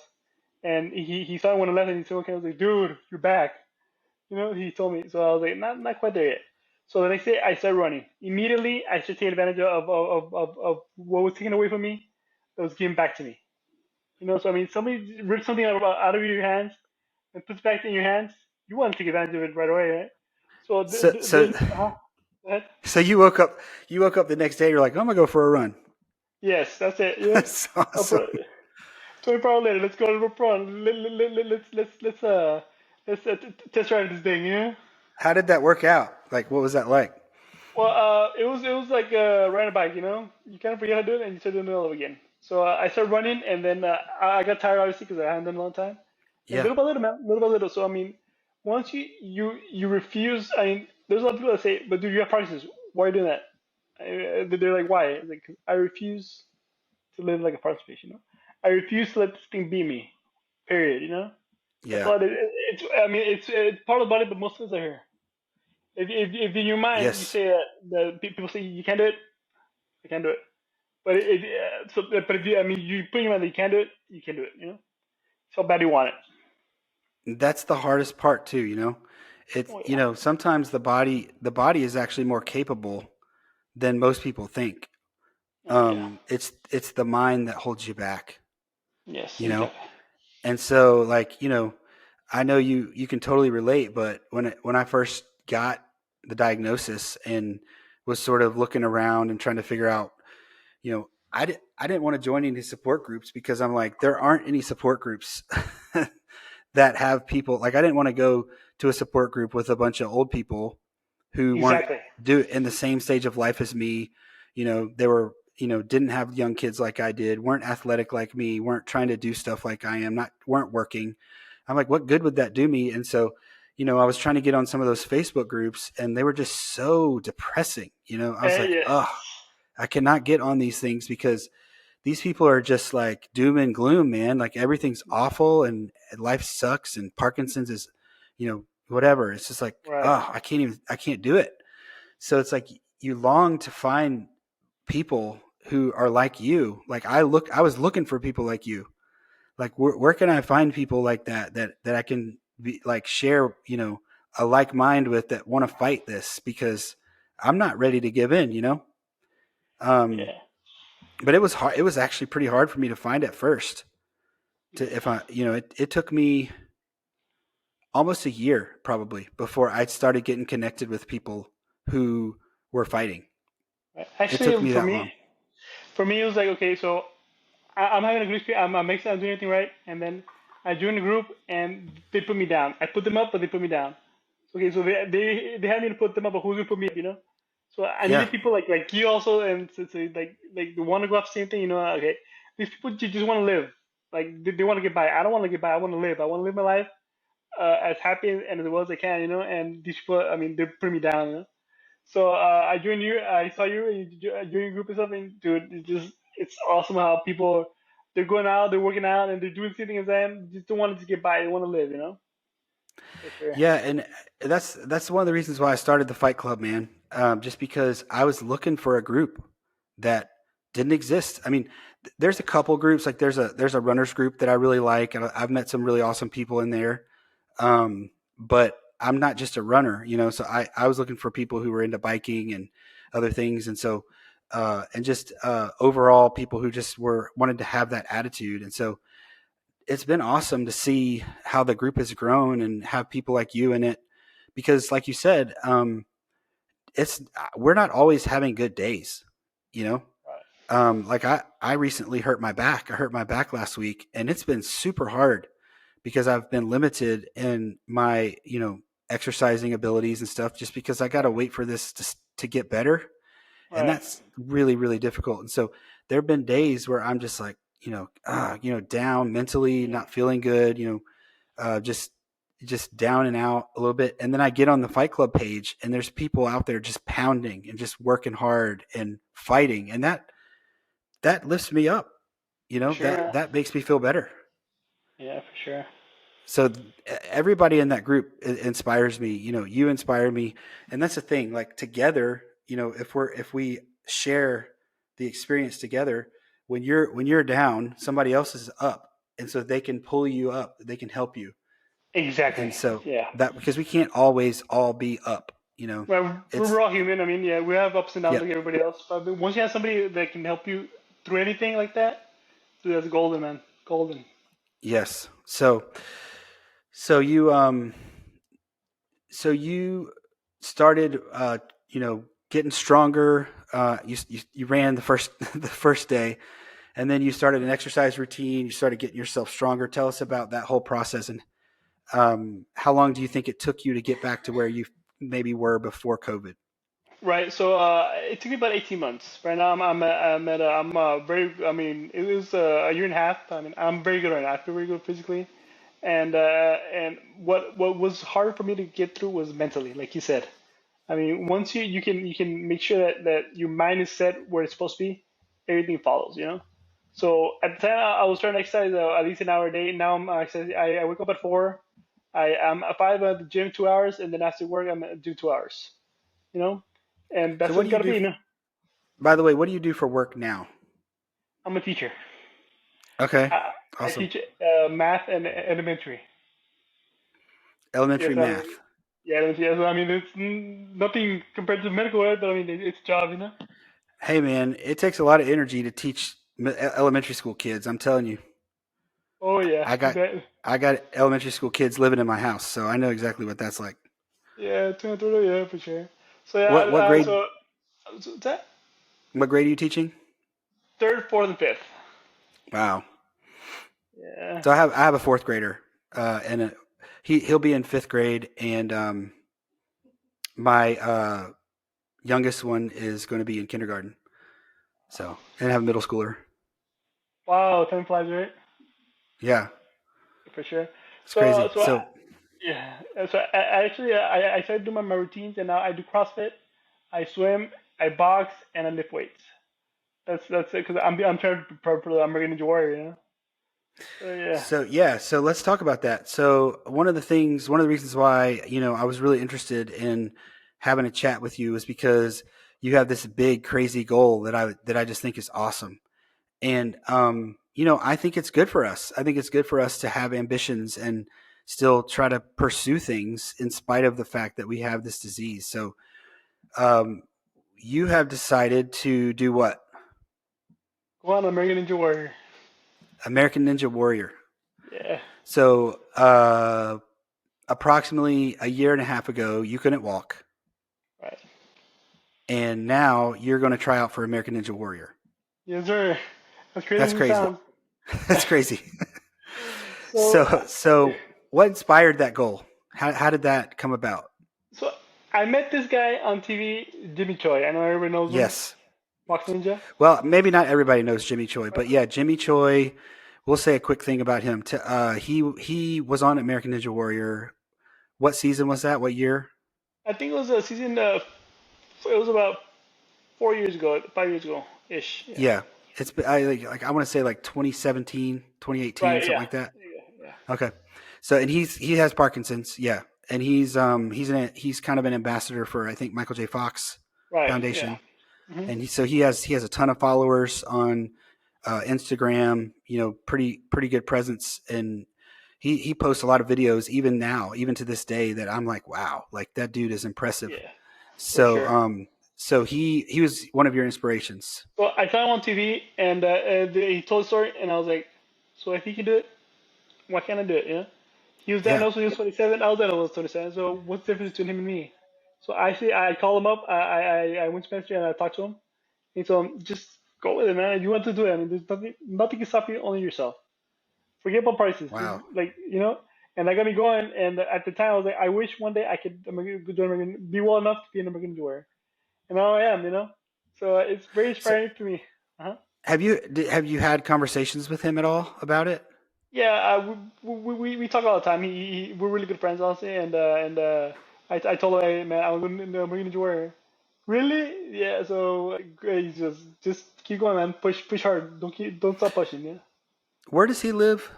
and he saw me when I left, and he said, "Okay," I was like, "Dude, you're back." He told me. So I was like, not quite there yet. So the next day I started running. Immediately I started taking advantage of what was taken away from me that was given back to me. So I mean, somebody rips something out of your hands and puts it back in your hands. You want to take advantage of it right away, right? So So so go ahead. so you woke up the next day. You're like, I'm gonna go for a run. Yes, that's it. Yeah. That's I'll awesome. put 24 hours later. Let's go to the prawn. Let's test drive this thing. Yeah. How did that work out? Like, what was that like? Well, it was like riding a bike. You kind of forget how to do it, and you start doing it all over again. So I started running, and then I got tired obviously because I hadn't done it in a long time. And Yeah. little by little, man, little by little. So I mean, once you refuse. I mean, there's a lot of people that say, "But dude, you have Parkinson's. Why are you doing that?" They're like, "Why?" It's like, 'cause I refuse to live like a Parkinson's patient. I refuse to let this thing be me. Period. That's Yeah. all it is. I mean, it's part of the body, but most of us are here. If in your mind you Yes. say that people say you can't do it, I can't do it. But but if you, I mean, you put in your mind that you can't do it, you can do it. So bad you want it. That's the hardest part too, you know. It's, Oh you yeah. know, sometimes the body is actually more capable than most people think. Oh yeah. It's the mind that holds you back, Yes, you know. exactly. And so, like, you know, I know you can totally relate, but when I first got the diagnosis and was sort of looking around and trying to figure out, you know, I didn't want to join any support groups because I'm like, there aren't any support groups that have people. Like, I didn't want to go to a support group with a bunch of old people who weren't Exactly. do in the same stage of life as me. You know, they were, you know, didn't have young kids like I did, weren't athletic like me, weren't trying to do stuff like I am, not weren't working. I'm like, what good would that do me? And so, you know, I was trying to get on some of those Facebook groups and they were just so depressing. You know, I was like, Yes. oh, I cannot get on these things because these people are just like doom and gloom, man. Like everything's awful and life sucks and Parkinson's is, you know, whatever. It's just like, Right. oh, I can't do it. So it's like you long to find people who are like you. Like I was looking for people like you. Like where can I find people like that I can be like share, you know, a like mind with that want to fight this because I'm not ready to give in, you know? Um, Yeah. but it was hard. It was actually pretty hard for me to find at first. To Yeah. if I, you know, it took me almost a year probably before I started getting connected with people who were fighting. Right. It took Actually, me that long. for me, it was like, okay, so I'm having a good experience. I'm making sense, I'm doing anything right, and then I joined the group and they put me down. I put them up, but they put me down. Okay, so they had me to put them up, but who's gonna put me up? So I Yeah. needed people like you also, and so like they want to go after the same thing. Okay, these people just want to live. Like they want to get by. I don't want to get by. I want to live. I want to live my life as happy and as well as I can. And these people, I mean, they put me down. So I joined you. I saw you. And you joined your group or something, dude. It's awesome how people they're going out, they're working out, and they're doing something as I am. Just don't want to get by. They want to live. For sure. Yeah, and that's one of the reasons why I started the Fight Club, man. Just because I was looking for a group that didn't exist. I mean, there's a couple groups like there's a runners group that I really like, and I've met some really awesome people in there. But I'm not just a runner, you know. So I was looking for people who were into biking and other things, and so and just overall people who just were wanted to have that attitude, and so it's been awesome to see how the group has grown and have people like you in it because like you said it's we're not always having good days, you know. Right. Like I recently hurt my back. I hurt my back last week and it's been super hard because I've been limited in my, you know, exercising abilities and stuff just because I got to Right. wait for this to get better, and Right. that's really really difficult. And so there have been days where I'm just like, you know, down mentally, Yeah. not feeling good, you know, just down and out a little bit. And then I get on the Fight Club page, and there's people out there just pounding and just working hard and fighting, and that lifts me up. You For know, sure, that man. that makes me feel better. Yeah, for sure. So everybody in that group inspires me. You know, you inspire me, and that's the thing. Like together, you know, if we share the experience together, when you're down, somebody else is up, and so they can pull you up, they can help you, Exactly. and so Yeah. that because we can't always all be up. You know, Well, it's we're all human. I mean, yeah, we have ups and downs yeah, like everybody else. But once you have somebody that can help you through anything like that, dude, that's golden, man. Golden. yes. So you so you started you know, getting stronger. You ran the first the first day, and then you started an exercise routine. You started getting yourself stronger. Tell us about that whole process and how long do you think it took you to get back to where you maybe were before COVID? Right. So it took me about 18 months. Right now, I'm very. I mean, it was a year and a half. I mean, I'm very good right now. I feel very good physically. And what was hard for me to get through was mentally, like you said. I mean, once you can make sure that your mind is set where it's supposed to be, everything follows. So at the time I was trying to exercise at least an hour a day. Now I'm exercising. I wake up at 4. I'm at 5 at the gym 2 hours, and then after work I'm do 2 hours. You know, and So that's what what do it's you got to do? be. By the way, what do you do for work now? I'm a teacher. Okay. I Awesome. teach math and elementary. Elementary Yes, math. yeah, elementary. Yes, I mean, it's nothing compared to medical ed, but I mean, it's a job, you know. Hey, man, it takes a lot of energy to teach elementary school kids. I'm telling you, Oh yeah, I got that. I got elementary school kids living in my house, so I know exactly what that's like. Yeah, totally, yeah, for sure. So yeah, What grade? so that What grade are you teaching? third, fourth, and fifth. Wow. Yeah. So I have a fourth grader, and he'll be in fifth grade, and my youngest one is going to be in kindergarten. So and I have a middle schooler. Wow, time flies, right? Yeah, For sure. it's So crazy. so So yeah. So actually, I started doing my routines, and now I do CrossFit, I swim, I box, and I lift weights. That's it. Because I'm trying to prepare for the American Ninja Warrior, you know. So yeah. so let's talk about that. So one of the reasons why I was really interested in having a chat with you is because you have this big crazy goal that I just think is awesome. And I think it's good for us. I think it's good for us to have ambitions and still try to pursue things in spite of the fact that we have this disease. So um, you have decided to do what? Go on, American Ninja Warrior. American Ninja Warrior. Yeah. So approximately a year and a half ago, you couldn't walk, Right. and now you're going to try out for American Ninja Warrior. Yes, sir. As crazy That's as it crazy. sounds. That's crazy. So, So what inspired that goal? How did that come about? so I met this guy on TV, Jimmy Choi. I know everybody knows him. Yes. Box Ninja. Well, maybe not everybody knows Jimmy Choi, but yeah, Jimmy Choi. We'll say a quick thing about him. He was on American Ninja Warrior. What season was that? What year? I think it was a season. It was about 4 years ago, 5 years ago, ish. Yeah. Yeah, I want to say like 2017, 2018, Right. something Yeah. like that. Yeah. Okay, so and he has Parkinson's. Yeah, and he's kind of an ambassador for I think Michael J. Fox Right. Yeah. Foundation, Hmm. and he has a ton of followers on Instagram. Pretty good presence, and he posts a lot of videos even now, even to this day, that I'm like, wow, like that dude is impressive. Yeah. For So sure. so he was one of your inspirations. So I saw him on TV, and he told the story, and I was like, so if he can do it, why can't I do it? You know? He was Yeah, diagnosed when he was 27. I was diagnosed when I was 27. So what's the difference between him and me? So I called him up. I went to Spencer and I talked to him. He told him, just go with it, man. If you want to do it, I mean, there's nothing can stop you, only yourself. Forget about prices. Just wow. like, you know. And that got me going. And at the time, I was like, I wish one day I could be well enough to be an American doer. And now I am, you know. So it's very So inspiring to me. Uh-huh. have you had conversations with him at all about it? Yeah, we talk all the time. We're really good friends, honestly. I told him, hey man, I'm going to Marina Warrior. Really? Yeah. So he's just keep going, man. Push hard. Don't stop pushing. Yeah. Where does he live?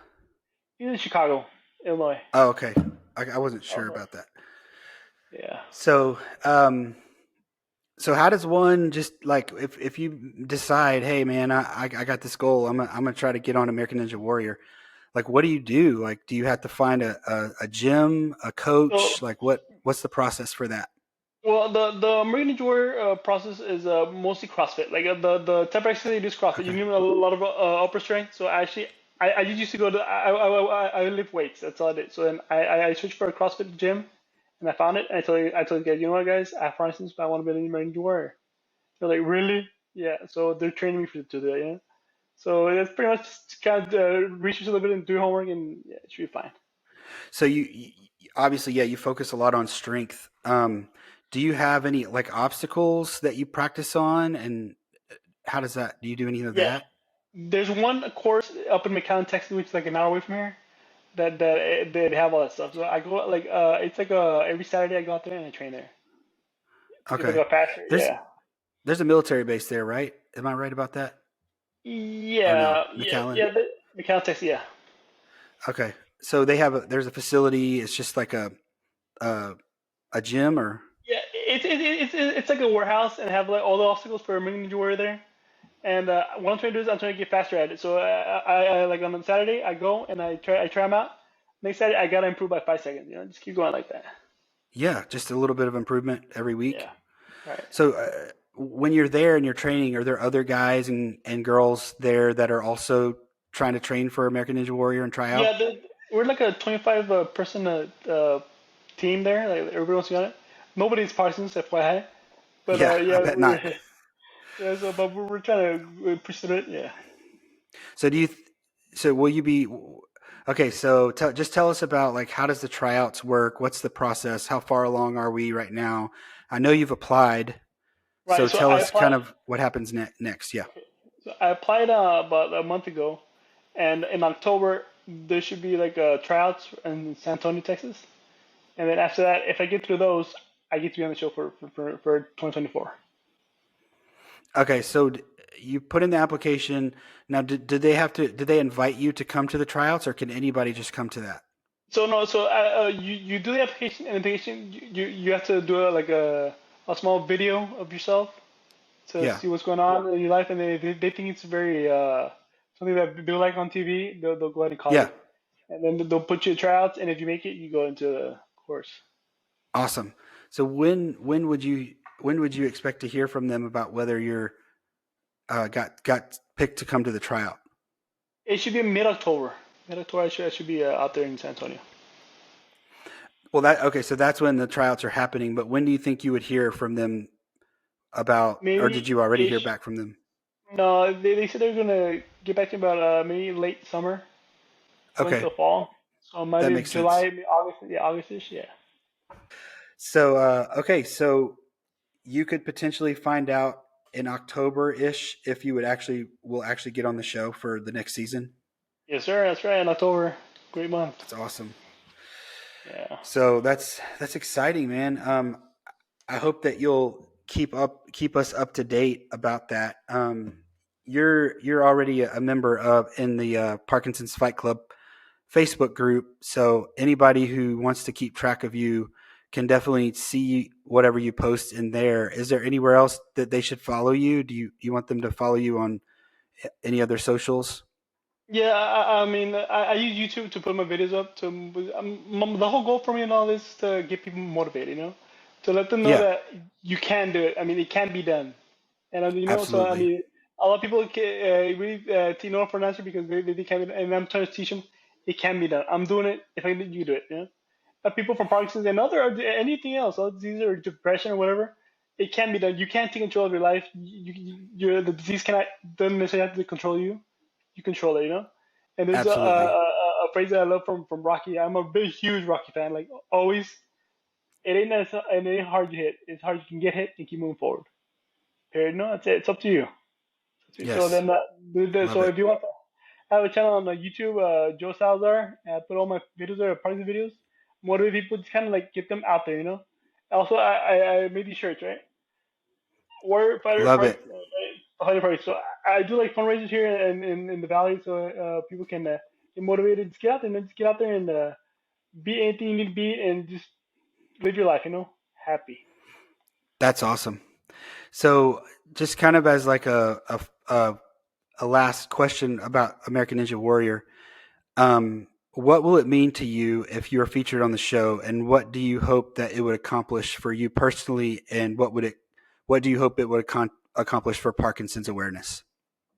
He's in Chicago, Illinois. Oh, okay. I wasn't sure Illinois. about that. Yeah. So, so how does one just like if you decide, hey man, I got this goal, I'm gonna try to get on American Ninja Warrior. Like, what do you do? Like, do you have to find a gym, a So coach? Like, what's the process for that? well, the Marina Warrior process is mostly CrossFit. Like the type of exercise you do is CrossFit. You Okay. need a lot of upper strength. So actually, I used to go to I lift weights. That's all I did. So then I switched for a CrossFit gym, and I found it. And I told the guys, you know what, guys? For instance, I want to be a Marina Warrior. They're like, really? Yeah. So they're training me to do that. Yeah. So it's pretty much just kind of research a little bit and do homework, and yeah, it should be fine. So you obviously, yeah, you focus a lot on strength. Do you have any like obstacles that you practice on, and how does that? Do you do any of Yeah. that? There's one course up in McAllen, Texas, which is like an hour away from here. That they have all that stuff. So I go like it's like every Saturday I go out there and I train there because I Okay. got pastor. There's Yeah. there's a military base there, right? Am I right about that? Or no, Yeah, yeah, McAllen? yeah. McAllen, Texas. Yeah, Okay. So there's a facility. It's just like a, a gym or yeah. It's like a warehouse and have like all the obstacles for a Marine Ninja Warrior there. And what I'm trying to do is I'm trying to get faster at it. So I like on Saturday I go and I try them out. Next Saturday I gotta improve by 5 seconds. Just keep going like that. Yeah, just a little bit of improvement every Yeah. week. Right. So when you're there and you're training, are there other guys and girls there that are also trying to train for American Ninja Warrior and try out? Yeah, we're like a 25 person team there. Like everybody else got it. Nobody's Parsons, FYI. But Yeah, I yeah, bet not. yeah. So, but we're trying to push through it. Yeah. So do you? So will you be? Okay, so just tell us about like how does the tryouts work? What's the process? How far along are we right now? I know you've applied, so Right. So tell I us applied. kind of what happens next. Yeah. Okay. So I applied about a month ago, and in October there should be like tryouts in San Antonio, Texas. And then after that, if I get through those, I get to be on the show for 2024. Okay, so you put in the application. Now, did they have to? Did they invite you to come to the tryouts, or can anybody just come to that? So no, so you do the application, and application you have to do like a small video of yourself to Yeah, see what's going on in your life, and they think it's very something that people like on TV. They'll go ahead and call yeah, you, and then they'll put you in tryouts, and if you make it, you go into the course. awesome. So when would you expect to hear from them about whether you're got picked to come to the tryout? It should be mid October. Mid October, I should be out there in San Antonio. Well, that okay. So that's when the tryouts are happening. But when do you think you would hear from them about, or did Maybe you already hear ish. back from them? No, they said they're gonna get back to me about maybe late summer, going Okay, to fall. So that maybe makes sense. July, maybe August, yeah, Augustish, yeah. So okay, so you could potentially find out in October ish if you would actually will actually get on the show for the next season. Yes, sir. That's right. In October, great month. That's awesome. Yeah. So that's exciting, man. I hope that you'll keep us up to date about that. You're already a member of in the Parkinson's Fight Club Facebook group, so anybody who wants to keep track of you can definitely see whatever you post in there. Is there anywhere else that they should follow you? Do you want them to follow you on any other socials? Yeah, I mean, I use YouTube to put my videos up. The whole goal for me and all this is to get people motivated, to let them know Yeah, that you can do it. I mean, it can be done. And so I absolutely, mean, a lot of people really know for an answer because they can't. And I'm trying to teach them it can be done. I'm doing it. If I can, you do it. People from Parkinson's and other anything else, all disease or depression or whatever, it can be done. You can't take control of your life. The disease cannot doesn't necessarily have to control you. You control it. And there's absolutely. a phrase that I love from Rocky. I'm a big, huge Rocky fan. Like always, it ain't hard to hit. It's hard you can get hit and keep moving forward. Period. No, that's it. It's up to you. So Yes, then, love so it. if you want, I have a channel on YouTube, Joe Salazar. And I put all my videos there, party videos, motivate people, just kind of like get them out there. Also, I made these shirts, right? Warrior fighter Love party, it. fighter party. So I do like fundraisers here in the valley, so people can get motivated. Just get out there, man. Just get out there and beat anything you need to beat, and just live your life, happy. That's awesome. So, just kind of as like a last question about American Ninja Warrior, what will it mean to you if you are featured on the show, and what do you hope that it would accomplish for you personally, and what do you hope it would accomplish for Parkinson's awareness?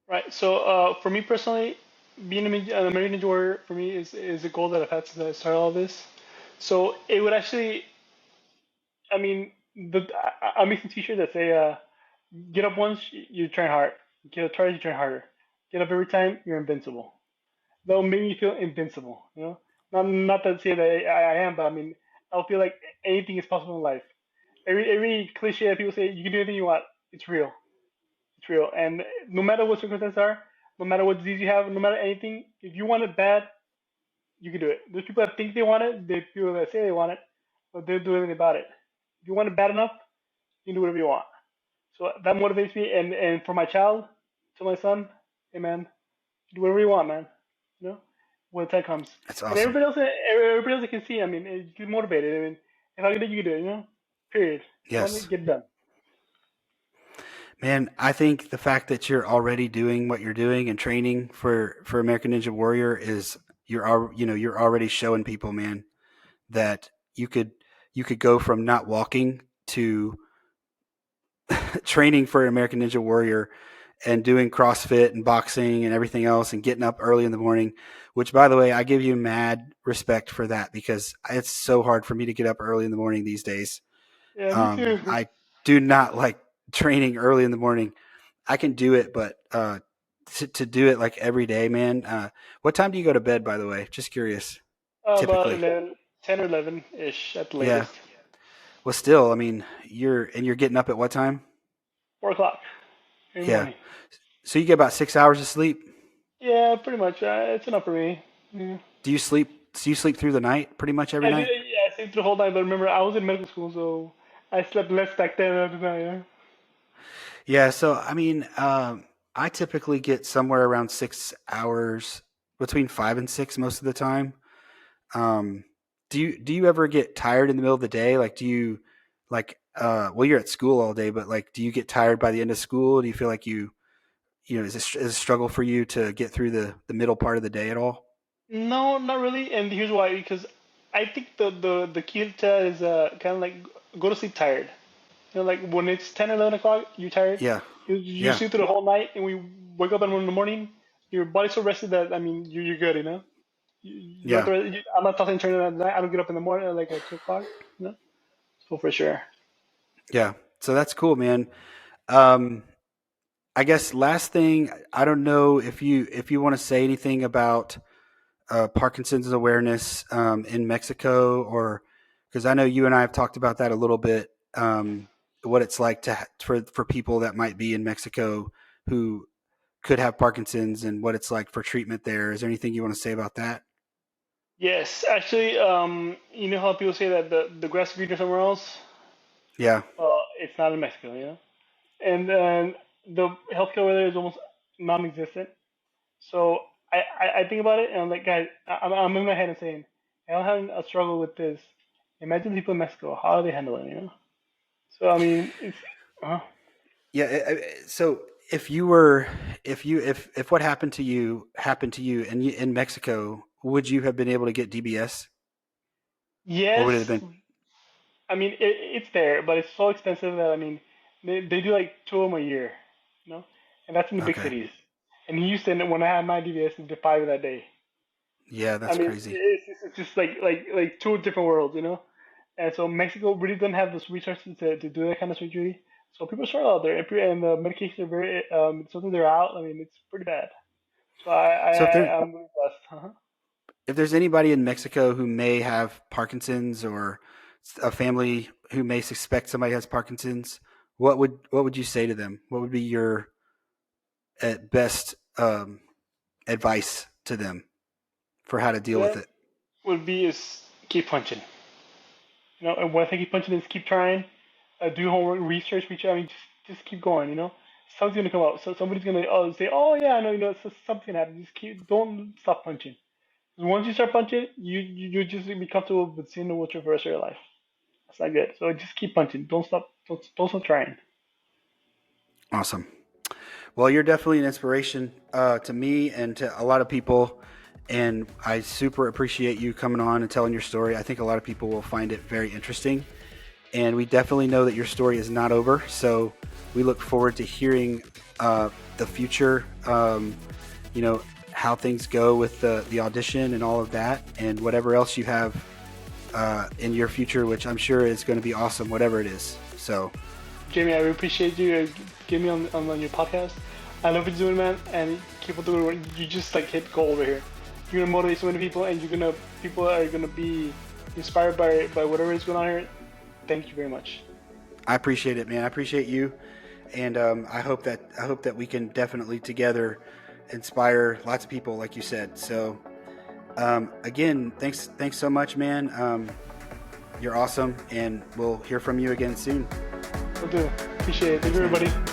Right. So for me personally, being an American Ninja Warrior for me is a goal that I've had since I started all this. So it would actually, I mean, I'm making t-shirts that say, "Get up once, you train hard. Get up twice, you train harder. Get up every time, you're invincible." That'll make me feel invincible. Not to say that I am, but I mean, I'll feel like anything is possible in life. Every cliche that people say, you can do anything you want. It's real. It's real. And no matter what circumstances are, no matter what disease you have, no matter anything, if you want it bad, you can do it. There's people that think they want it, there's people that say they want it, but they'll do anything about it. If you want it bad enough, you can do whatever you want. So that motivates me. And for my child, to my son, hey man, do whatever you want, man. You know, when the time comes. That's And awesome. everybody else can see. I mean, you get motivated. I mean, if I can do it, you can do it. Period. You want it, Yes. get it done. Man, I think the fact that you're already doing what you're doing and training for American Ninja Warrior is you're already showing people, man, that you could you could go from not walking to training for American Ninja Warrior and doing CrossFit and boxing and everything else and getting up early in the morning, which by the way, I give you mad respect for that because it's so hard for me to get up early in the morning these days. Yeah, me too. I do not like training early in the morning. I can do it, but to do it like every day, man. What time do you go to bed, by the way? Just curious. About Typically, 11, 10 or 11 ish at the yeah. latest. Well, still, I mean, you're getting up at what time? 4 o'clock in the Yeah. morning. So you get about 6 hours of sleep. Yeah, pretty much. It's enough for me. Yeah. Do you sleep? Do you sleep through the night? Pretty much every I did, night. yeah, I stayed through the whole night, but remember, I was in medical school, so I slept less back then than tonight. Yeah. Yeah. So I mean, I typically get somewhere around 6 hours, between 5 and 6 most of the time. Um, do you ever get tired in the middle of the day? Like, do you like? Well, you're at school all day, but like, do you get tired by the end of school? Do you feel like is it a struggle for you to get through the middle part of the day at all? No, not really. And here's why. Because I think the key to that is kind of like go to sleep tired. You know, like when it's 10 or 11 o'clock, you're tired. Yeah. You Yeah. sleep through the whole night, and we wake up in the morning. Your body's so rested that I mean, you're good. You know. You don't Yeah. have to, I'm not tossing and turning at night. I don't get up in the morning like at 2 o'clock. You know. So for sure. Yeah. So that's cool, man. Um, I guess last thing, I don't know if you want to say anything about Parkinson's awareness in Mexico, or because I know you and I have talked about that a little bit. What it's like for people that might be in Mexico who could have Parkinson's, and what it's like for treatment there. Is there anything you want to say about that? Yes, actually, you know how people say that the grass is greener somewhere else? Yeah. It's not in Mexico, you know? And then the healthcare over there is almost non-existent. So I think about it and I'm like, guys, I'm in my head and saying, I'm having a struggle with this. Imagine people in Mexico, how are they handling it, you know? So I mean, it's uh, Yeah. So if you were, if what happened to you in Mexico, would you have been able to get DBS, or would it have yes. been? I mean, it's there, but it's so expensive that I mean, they do like two of them a year, you know, and that's in the big Okay. cities. And he used to, when I had my DVS, it did five that day. Yeah, I that's mean, crazy. it's just like two different worlds, you know. And so Mexico really doesn't have those resources to do that kind of surgery. So people struggle out there, and the medications are very something they're out. I mean, it's pretty bad. So So I'm really blessed. Uh-huh. if there's anybody in Mexico who may have Parkinson's, or a family who may suspect somebody has Parkinson's, what would you say to them? What would be your at best advice to them for how to To deal with them it? would be is keep punching. You know, and one thing keep punching is keep trying, do homework, research, I mean, just keep going. You know, something's gonna come out. So somebody's gonna say, oh yeah, I know, you know, something can happen. Just keep, don't stop punching. 'Cause once you start punching, you just be comfortable with seeing the what's reverse of your life. That's not good. So just keep punching. Don't stop trying. Awesome. Well, you're definitely an inspiration to me and to a lot of people. And I super appreciate you coming on and telling your story. I think a lot of people will find it very interesting. And we definitely know that your story is not over. So we look forward to hearing the future, how things go with the audition and all of that, and whatever else you have in your future, which I'm sure is going to be awesome, whatever it is. So, Jamie, I really appreciate you getting me on your podcast. I love what you're doing, man, and keep on doing it. You just like hit gold over here. You're gonna motivate so many people, and people are gonna be inspired by whatever is going on here. Thank you very much. I appreciate it, man. I appreciate you, and I hope that we can definitely together inspire lots of people, like you said. So, again, thanks so much, man. You're awesome, and we'll hear from you again soon. Will do. Appreciate it. Thank Thanks, you, man. everybody.